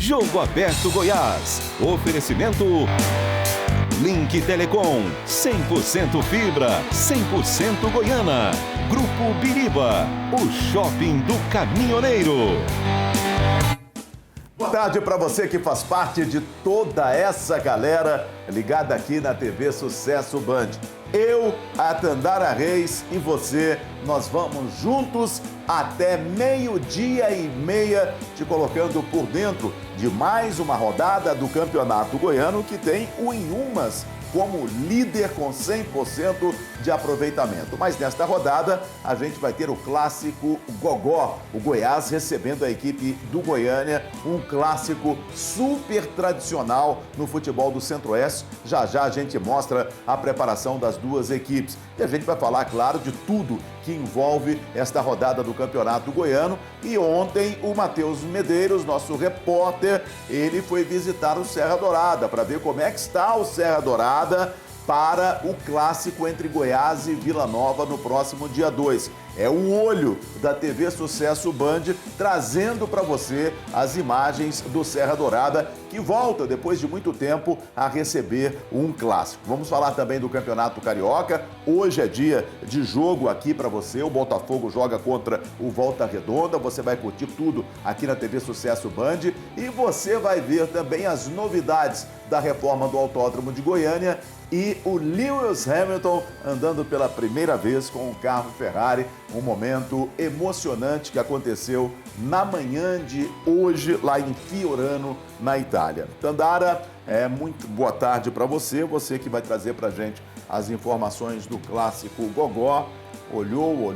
Jogo Aberto Goiás. Oferecimento Link Telecom, 100% fibra, 100% Goiana. Grupo Biriba, o shopping do caminhoneiro. Boa tarde para você que faz parte de toda essa galera ligada aqui na TV Sucesso Band. Eu, a Tandara Reis e você, nós vamos juntos até 12:30, te colocando por dentro de mais uma rodada do Campeonato Goiano que tem o Inhumas como líder com 100% de aproveitamento. Mas nesta rodada a gente vai ter o clássico Gogó, o Goiás recebendo a equipe do Goiânia, um clássico super tradicional no futebol do Centro-Oeste. Já já a gente mostra a preparação das duas equipes e a gente vai falar, claro, de tudo que envolve esta rodada do Campeonato Goiano. E ontem o Matheus Medeiros, nosso repórter, ele foi visitar o Serra Dourada para ver como é que está o Serra Dourada para o clássico entre Goiás e Vila Nova no próximo dia 2. É o olho da TV Sucesso Band trazendo para você as imagens do Serra Dourada, que volta depois de muito tempo a receber um clássico. Vamos falar também do Campeonato Carioca. Hoje é dia de jogo aqui para você. O Botafogo joga contra o Volta Redonda. Você vai curtir tudo aqui na TV Sucesso Band e você vai ver também as novidades da reforma do Autódromo de Goiânia e o Lewis Hamilton andando pela primeira vez com um carro Ferrari, um momento emocionante que aconteceu na manhã de hoje lá em Fiorano, na Itália. Tandara, muito boa tarde para você, você que vai trazer para a gente as informações do clássico Gogó. Olhou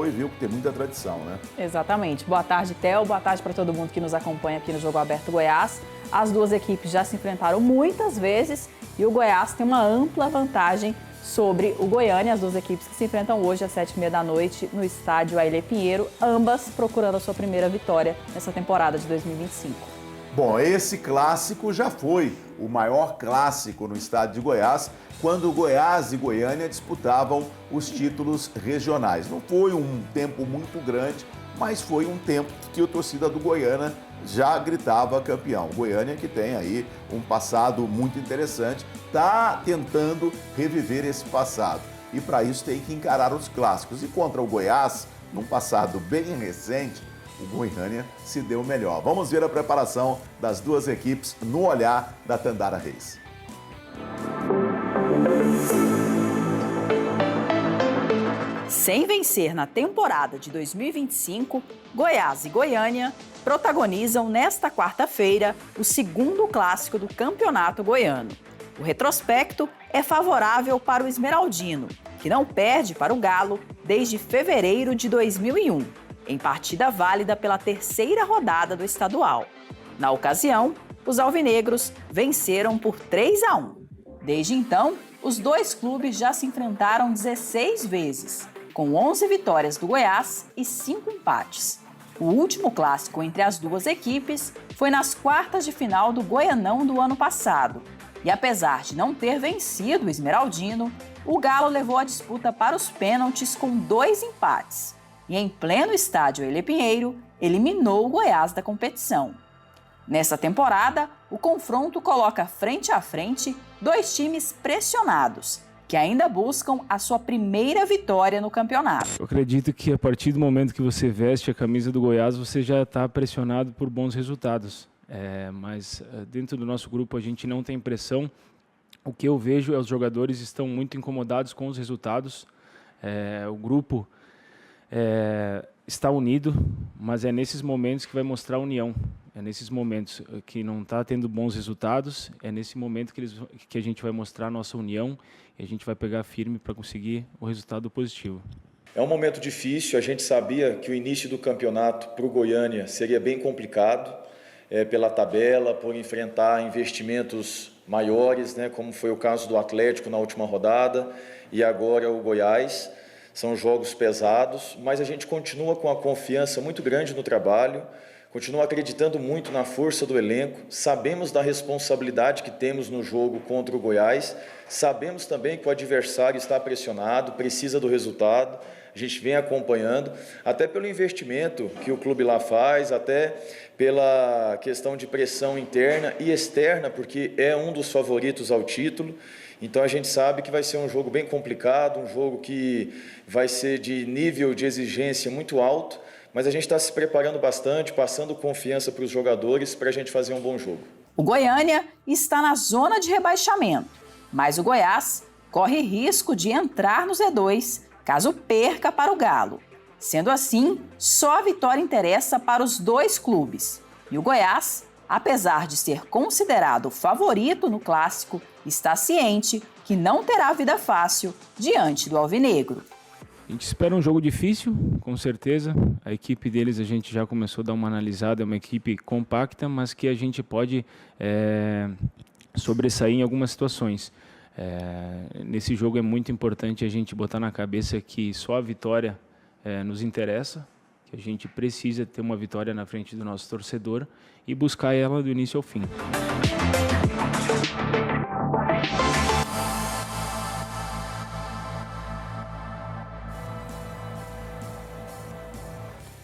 e viu que tem muita tradição, né? Exatamente. Boa tarde, Theo. Boa tarde para todo mundo que nos acompanha aqui no Jogo Aberto Goiás. As duas equipes já se enfrentaram muitas vezes e o Goiás tem uma ampla vantagem sobre o Goiânia. As duas equipes que se enfrentam hoje às 19h30 no estádio Ailê Pinheiro, ambas procurando a sua primeira vitória nessa temporada de 2025. Bom, esse clássico já foi o maior clássico no estado de Goiás, quando o Goiás e Goiânia disputavam os títulos regionais. Não foi um tempo muito grande, mas foi um tempo que a torcida do Goiânia já gritava campeão. Goiânia, que tem aí um passado muito interessante, está tentando reviver esse passado. E para isso tem que encarar os clássicos. E contra o Goiás, num passado bem recente, o Goiânia se deu melhor. Vamos ver a preparação das duas equipes no olhar da Tandara Reis. Sem vencer na temporada de 2025, Goiás e Goiânia protagonizam nesta quarta-feira o segundo clássico do Campeonato Goiano. O retrospecto é favorável para o Esmeraldino, que não perde para o Galo desde fevereiro de 2001, em partida válida pela terceira rodada do estadual. Na ocasião, os alvinegros venceram por 3-1. Desde então, os dois clubes já se enfrentaram 16 vezes, com 11 vitórias do Goiás e 5 empates. O último clássico entre as duas equipes foi nas quartas de final do Goianão do ano passado. E apesar de não ter vencido o Esmeraldino, o Galo levou a disputa para os pênaltis com 2 empates. E em pleno estádio Ailê Pinheiro, eliminou o Goiás da competição. Nessa temporada, o confronto coloca frente a frente dois times pressionados, que ainda buscam a sua primeira vitória no campeonato. Eu acredito que a partir do momento que você veste a camisa do Goiás, você já está pressionado por bons resultados. Mas dentro do nosso grupo a gente não tem pressão. O que eu vejo é os jogadores estão muito incomodados com os resultados. O grupo está unido, mas é nesses momentos que vai mostrar a união. É nesses momentos que não está tendo bons resultados, é nesse momento que a gente vai mostrar a nossa união e a gente vai pegar firme para conseguir o resultado positivo. É um momento difícil, a gente sabia que o início do campeonato para o Goiânia seria bem complicado, pela tabela, por enfrentar investimentos maiores, né, como foi o caso do Atlético na última rodada e agora o Goiás. São jogos pesados, mas a gente continua com a confiança muito grande no trabalho, continua acreditando muito na força do elenco, sabemos da responsabilidade que temos no jogo contra o Goiás, sabemos também que o adversário está pressionado, precisa do resultado, a gente vem acompanhando, até pelo investimento que o clube lá faz, até pela questão de pressão interna e externa, porque é um dos favoritos ao título. Então a gente sabe que vai ser um jogo bem complicado, um jogo que vai ser de nível de exigência muito alto, mas a gente está se preparando bastante, passando confiança para os jogadores para a gente fazer um bom jogo. O Goiânia está na zona de rebaixamento, mas o Goiás corre risco de entrar no Z2 caso perca para o Galo. Sendo assim, só a vitória interessa para os dois clubes. E o Goiás, apesar de ser considerado o favorito no clássico, está ciente que não terá vida fácil diante do Alvinegro. A gente espera um jogo difícil, com certeza. A equipe deles a gente já começou a dar uma analisada, é uma equipe compacta, mas que a gente pode sobressair em algumas situações. Nesse jogo é muito importante a gente botar na cabeça que só a vitória nos interessa, que a gente precisa ter uma vitória na frente do nosso torcedor e buscar ela do início ao fim.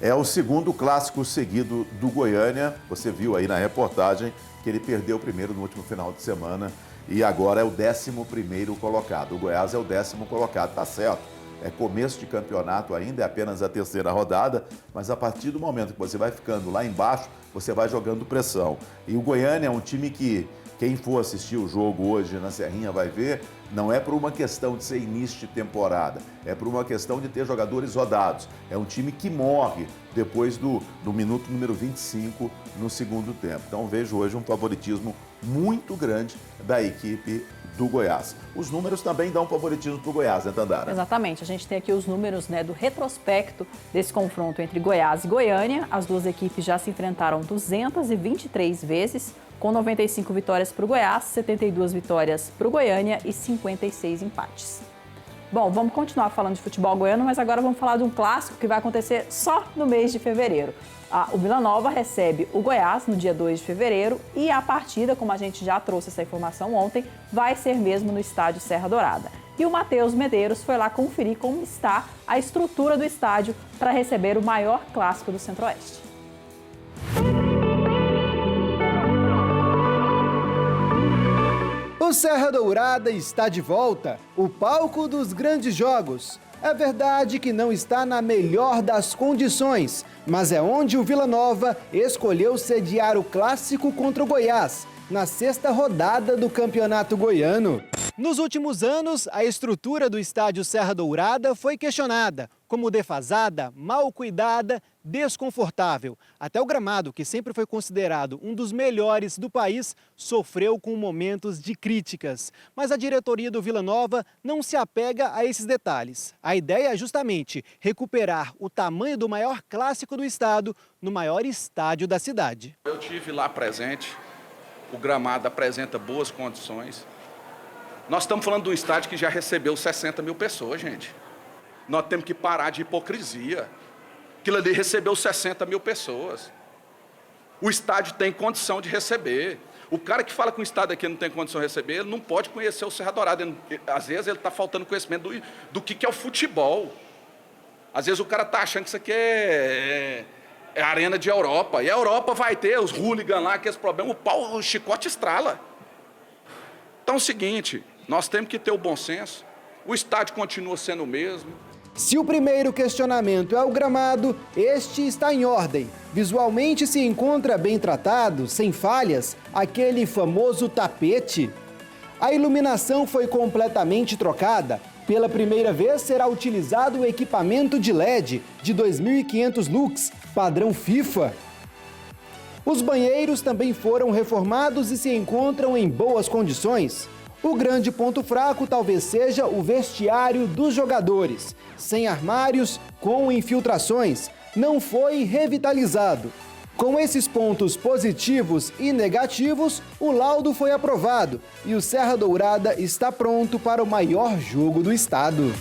É o segundo clássico seguido do Goiânia. Você viu aí na reportagem que ele perdeu o primeiro no último final de semana e agora é o 11º colocado. O Goiás é o 10º colocado, tá certo. É começo de campeonato ainda, é apenas a terceira rodada, mas a partir do momento que você vai ficando lá embaixo, você vai jogando pressão. E o Goiânia é um time que, quem for assistir o jogo hoje na Serrinha vai ver, não é por uma questão de ser início de temporada, é por uma questão de ter jogadores rodados. É um time que morre depois do minuto número 25 no segundo tempo. Então vejo hoje um favoritismo muito grande da equipe do Goiás. Os números também dão favoritismo para o Goiás, né, Tandara? Exatamente. A gente tem aqui os números do retrospecto desse confronto entre Goiás e Goiânia. As duas equipes já se enfrentaram 223 vezes, com 95 vitórias para o Goiás, 72 vitórias para o Goiânia e 56 empates. Bom, vamos continuar falando de futebol goiano, mas agora vamos falar de um clássico que vai acontecer só no mês de fevereiro. O Vila Nova recebe o Goiás no dia 2 de fevereiro e a partida, como a gente já trouxe essa informação ontem, vai ser mesmo no estádio Serra Dourada. E o Matheus Medeiros foi lá conferir como está a estrutura do estádio para receber o maior clássico do Centro-Oeste. O Serra Dourada está de volta, o palco dos grandes jogos. É verdade que não está na melhor das condições, mas é onde o Vila Nova escolheu sediar o clássico contra o Goiás, na sexta rodada do Campeonato Goiano. Nos últimos anos, a estrutura do estádio Serra Dourada foi questionada, como defasada, mal cuidada, desconfortável. Até o gramado, que sempre foi considerado um dos melhores do país, sofreu com momentos de críticas. Mas a diretoria do Vila Nova não se apega a esses detalhes. A ideia é justamente recuperar o tamanho do maior clássico do estado no maior estádio da cidade. Eu tive lá presente, o gramado apresenta boas condições. Nós estamos falando de um estádio que já recebeu 60 mil pessoas, gente. Nós temos que parar de hipocrisia. Aquilo ali recebeu 60 mil pessoas. O estádio tem condição de receber. O cara que fala que o estádio aqui não tem condição de receber, ele não pode conhecer o Serra Dourada. Às vezes ele está faltando conhecimento do que é o futebol. Às vezes o cara está achando que isso aqui é a arena de Europa. E a Europa vai ter os hooligans lá, que esse problema, o chicote estrala. Então é o seguinte, nós temos que ter o bom senso. O estádio continua sendo o mesmo. Se o primeiro questionamento é o gramado, este está em ordem. Visualmente se encontra bem tratado, sem falhas, aquele famoso tapete. A iluminação foi completamente trocada. Pela primeira vez será utilizado o equipamento de LED de 2.500 lux, padrão FIFA. Os banheiros também foram reformados e se encontram em boas condições. O grande ponto fraco talvez seja o vestiário dos jogadores. Sem armários, com infiltrações, não foi revitalizado. Com esses pontos positivos e negativos, o laudo foi aprovado e o Serra Dourada está pronto para o maior jogo do estado.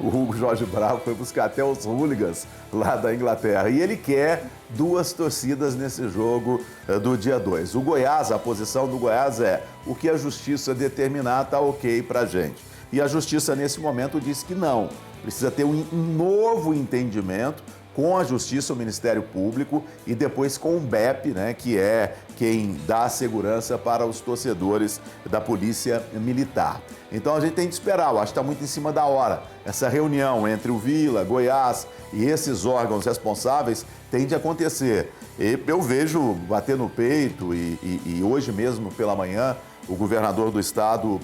o Hugo Jorge Bravo foi buscar até os hooligans lá da Inglaterra. E ele quer 2 torcidas nesse jogo do dia 2. O Goiás, a posição do Goiás é: o que a justiça determinar tá ok pra gente. E a justiça, nesse momento, diz que não. Precisa ter um novo entendimento com a Justiça, o Ministério Público e depois com o BEP, né, que é quem dá segurança para os torcedores da Polícia Militar. Então a gente tem que esperar, eu acho que está muito em cima da hora. Essa reunião entre o Vila, Goiás e esses órgãos responsáveis tem de acontecer. E eu vejo bater no peito e hoje mesmo pela manhã o governador do estado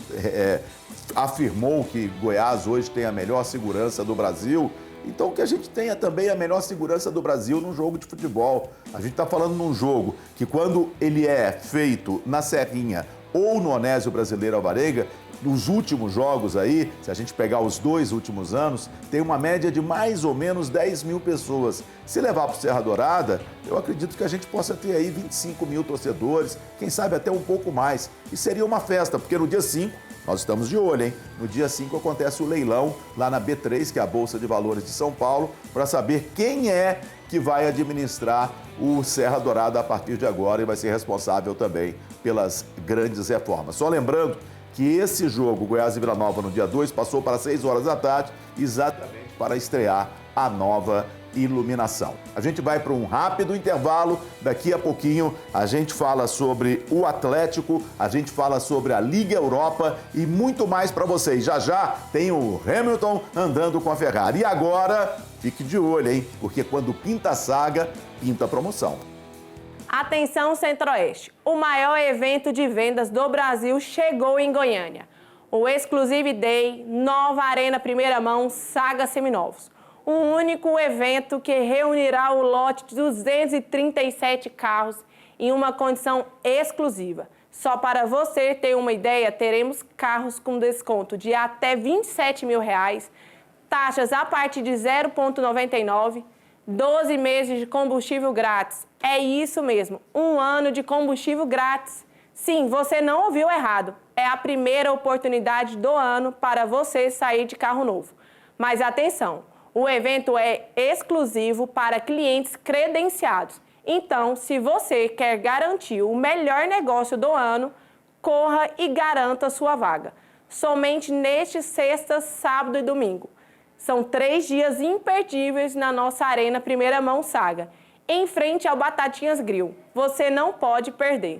afirmou que Goiás hoje tem a melhor segurança do Brasil. Então que a gente tenha também a melhor segurança do Brasil num jogo de futebol. A gente está falando num jogo que quando ele é feito na Serrinha ou no Onésio Brasileiro Alvarenga, nos últimos jogos aí, se a gente pegar os 2 últimos anos, tem uma média de mais ou menos 10 mil pessoas. Se levar para o Serra Dourada, eu acredito que a gente possa ter aí 25 mil torcedores, quem sabe até um pouco mais. E seria uma festa, porque no dia 5, nós estamos de olho, hein? No dia 5 acontece o leilão lá na B3, que é a Bolsa de Valores de São Paulo, para saber quem é que vai administrar o Serra Dourada a partir de agora e vai ser responsável também pelas grandes reformas. Só lembrando que esse jogo, Goiás e Vila Nova, no dia 2, passou para 6 horas da tarde, exatamente para estrear a nova iluminação. A gente vai para um rápido intervalo, daqui a pouquinho a gente fala sobre o Atlético, a gente fala sobre a Liga Europa e muito mais para vocês. Já já tem o Hamilton andando com a Ferrari. E agora, fique de olho, hein? Porque quando pinta a saga, pinta a promoção. Atenção Centro-Oeste, o maior evento de vendas do Brasil chegou em Goiânia. O Exclusive Day, nova Arena Primeira Mão, Saga Seminovos. Um único evento que reunirá o lote de 237 carros em uma condição exclusiva. Só para você ter uma ideia, teremos carros com desconto de até R$ 27 mil, taxas a partir de 0,99, 12 meses de combustível grátis. É isso mesmo, 1 ano de combustível grátis. Sim, você não ouviu errado. É a primeira oportunidade do ano para você sair de carro novo. Mas atenção! O evento é exclusivo para clientes credenciados. Então, se você quer garantir o melhor negócio do ano, corra e garanta sua vaga. Somente neste sexta, sábado e domingo. São 3 dias imperdíveis na nossa Arena Primeira Mão Saga, em frente ao Batatinhas Grill. Você não pode perder.